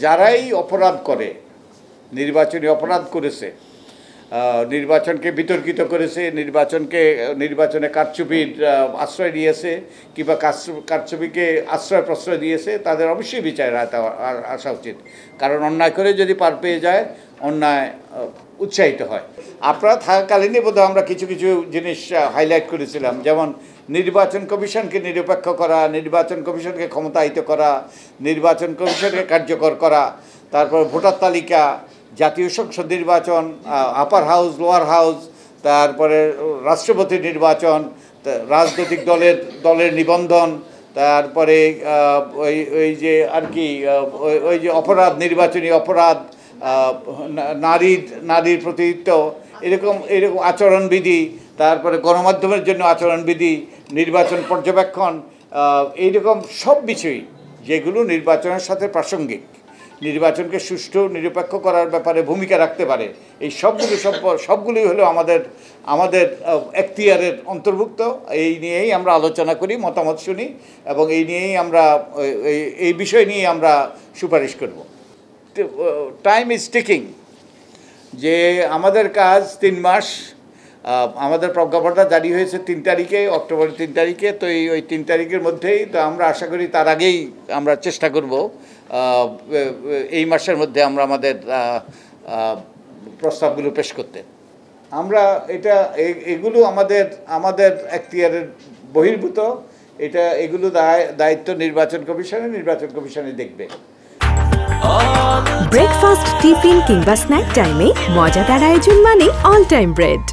যারাই অপরাধ করে, নির্বাচনী অপরাধ করেছে, নির্বাচনকে বিতর্কিত করেছে, নির্বাচনে কারচুপির আশ্রয় দিয়েছে কিংবা কারচুপিকে আশ্রয় প্রশ্রয় দিয়েছে, তাদের অবশ্যই বিচারের আওতায় আসা উচিত। কারণ অন্যায় করে যদি পার পেয়ে যায়, অন্যায় উৎসাহিত হয়। আপনারা থাকাকালীনই বোধহয় আমরা কিছু কিছু জিনিস হাইলাইট করেছিলাম, যেমন নির্বাচন কমিশনকে নিরপেক্ষ করা, নির্বাচন কমিশনকে ক্ষমতায়িত করা, নির্বাচন কমিশনকে কার্যকর করা, তারপর ভোটার তালিকা, জাতীয় সংসদ নির্বাচন, আপার হাউস, লোয়ার হাউস, তারপরে রাষ্ট্রপতি নির্বাচন, রাজনৈতিক দলের নিবন্ধন, তারপরে ওই যে আর কি ওই যে অপরাধ, নির্বাচনী অপরাধ, নারীর প্রতিনিধিত্ব, এরকম আচরণবিধি, তারপরে গণমাধ্যমের জন্য আচরণবিধি, নির্বাচন পর্যবেক্ষণ, এইরকম সব বিষয়ই যেগুলো নির্বাচনের সাথে প্রাসঙ্গিক, নির্বাচনকে সুষ্ঠু নিরপেক্ষ করার ব্যাপারে ভূমিকা রাখতে পারে, এই সবগুলোই হলো আমাদের এখতিয়ারের অন্তর্ভুক্ত। এই নিয়েই আমরা আলোচনা করি, মতামত শুনি, এবং এই বিষয় নিয়ে আমরা সুপারিশ করব। টাইম ইজ টিকিং, যে আমাদের কাজ 3 মাস। আমাদের প্রজ্ঞাপনটা জারি হয়েছে 3 তারিখে, অক্টোবরের 3 তারিখে। তো ওই 3 তারিখের মধ্যেই তো আমরা আশা করি তার আগেই আমরা চেষ্টা করব এই মাসের মধ্যে আমরা আমাদের প্রস্তাবগুলো পেশ করতে। এগুলো আমাদের এখতিয়ারের বহির্ভূত। এগুলো দায়িত্ব নির্বাচন কমিশনে দেখবে। ব্রেকফাস্ট, টিফিন কিংবা স্ন্যাক টাইমে মজাদার আয়োজন মানে অল টাইম ব্রেড।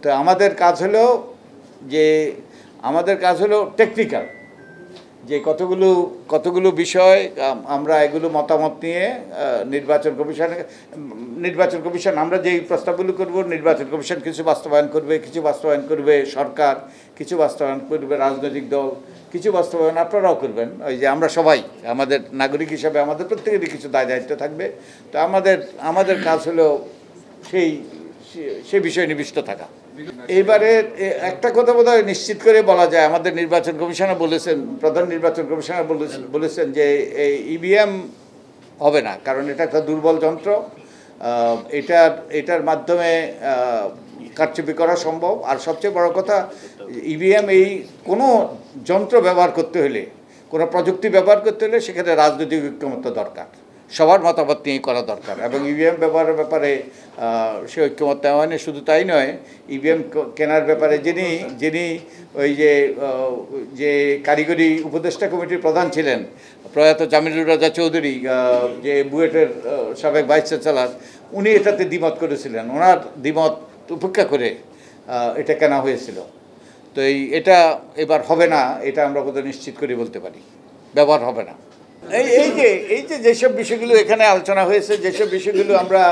তো আমাদের কাজ হলো টেকনিক্যাল, যে কতগুলো বিষয় আমরা এগুলো মতামত নিয়ে নির্বাচন কমিশন আমরা যেই প্রস্তাবগুলো করব, নির্বাচন কমিশন কিছু বাস্তবায়ন করবে সরকার, কিছু বাস্তবায়ন করবে রাজনৈতিক দল, কিছু বাস্তবায়ন আপনারাও করবেন। ওই যে আমরা সবাই আমাদের নাগরিক হিসাবে আমাদের প্রত্যেকেরই কিছু দায়িত্ব থাকবে। তো আমাদের কাজ হলো সেই বিষয়ে নিবিষ্ট থাকা। এইবারে একটা কথা বোধহয় নিশ্চিত করে বলা যায়, আমাদের নির্বাচন কমিশনার বলেছেন, প্রধান নির্বাচন কমিশনার বলেছেন যে এই ইভিএম হবে না, কারণ এটা একটা দুর্বল যন্ত্র। এটার মাধ্যমে কারচুপি করা সম্ভব। আর সবচেয়ে বড় কথা, ইভিএম কোনো যন্ত্র ব্যবহার করতে হলে, কোনো প্রযুক্তি ব্যবহার করতে হলে সেখানে রাজনৈতিক ঐক্যমত্য দরকার, সবার মতামত নিয়েই করা দরকার। এবং ইভিএম ব্যবহারের ব্যাপারে সে ঐক্যমত্য হয়নি। শুধু তাই নয়, ইভিএম কেনার ব্যাপারে যিনি ওই যে কারিগরি উপদেষ্টা কমিটির প্রধান ছিলেন, প্রয়াত জামিলুর রাজা চৌধুরী, যে বুয়েটের সাবেক ভাইস চ্যান্সেলর, উনি এটাতে দ্বিমত করেছিলেন। ওনার দ্বিমত উপেক্ষা করে এটা কেনা হয়েছিল। তো এটা এবার হবে না, এটা আমরা বোধহয় নিশ্চিত করে বলতে পারি, ব্যবহার হবে না। এই যে যেসব বিষয়গুলো এখানে আলোচনা হয়েছে, যেসব বিষয়গুলো আমরা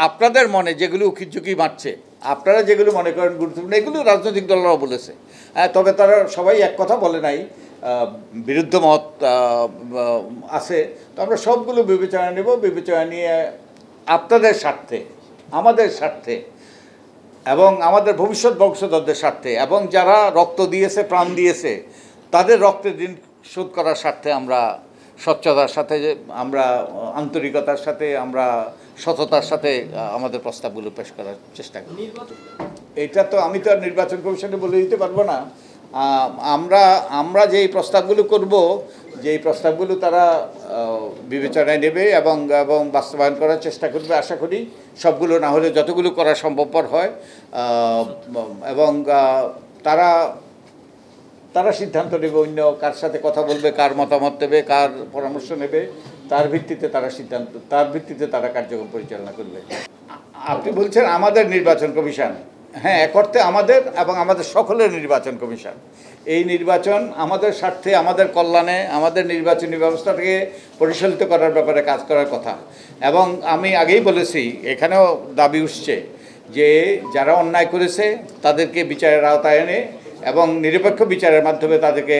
আপনাদের মনে যেগুলো উকিঝুঁকি মারছে, আপনারা যেগুলো মনে করেন গুরুত্বপূর্ণ, এগুলো রাজনৈতিক দলরাও বলেছে। তবে তারা সবাই এক কথা বলে নাই, বিরুদ্ধ মত আছে। তো আমরা সবগুলো বিবেচনা নেব, বিবেচনা নিয়ে আপনাদের স্বার্থে, আমাদের স্বার্থে, এবং আমাদের ভবিষ্যৎ বংশধরদের স্বার্থে, এবং যারা রক্ত দিয়েছে, প্রাণ দিয়েছে, তাদের রক্তের ঋণ শোধ করার স্বার্থে আমরা স্বচ্ছতার সাথে, আমরা আন্তরিকতার সাথে, আমরা সততার সাথে আমাদের প্রস্তাবগুলো পেশ করার চেষ্টা করি। এটা তো আমি তো আর নির্বাচন কমিশনে বলে দিতে পারবো না। আমরা যেই প্রস্তাবগুলো করব, যেই প্রস্তাবগুলো তারা বিবেচনায় নেবে এবং বাস্তবায়ন করার চেষ্টা করবে, আশা করি সবগুলো না হলে যতগুলো করা সম্ভবপর হয়। এবং তারা সিদ্ধান্ত নেবে, অন্য কার সাথে কথা বলবে, কার মতামত দেবে, কার পরামর্শ নেবে, তার ভিত্তিতে তারা কার্যক্রম পরিচালনা করবে। আপনি বলছেন আমাদের নির্বাচন কমিশন, হ্যাঁ, এক অর্থে আমাদের এবং আমাদের সকলের নির্বাচন কমিশন। এই নির্বাচন আমাদের স্বার্থে, আমাদের কল্যাণে, আমাদের নির্বাচনী ব্যবস্থাটাকে পরিচালিত করার ব্যাপারে কাজ করার কথা। এবং আমি আগেই বলেছি, এখানেও দাবি উঠছে যে যারা অন্যায় করেছে তাদেরকে বিচারের আওতায় এনে এবং নিরপেক্ষ বিচারের মাধ্যমে তাদেরকে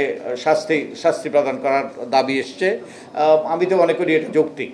শাস্তি প্রদান করার দাবি এসছে। আমি তো মনে করি এটা যৌক্তিক।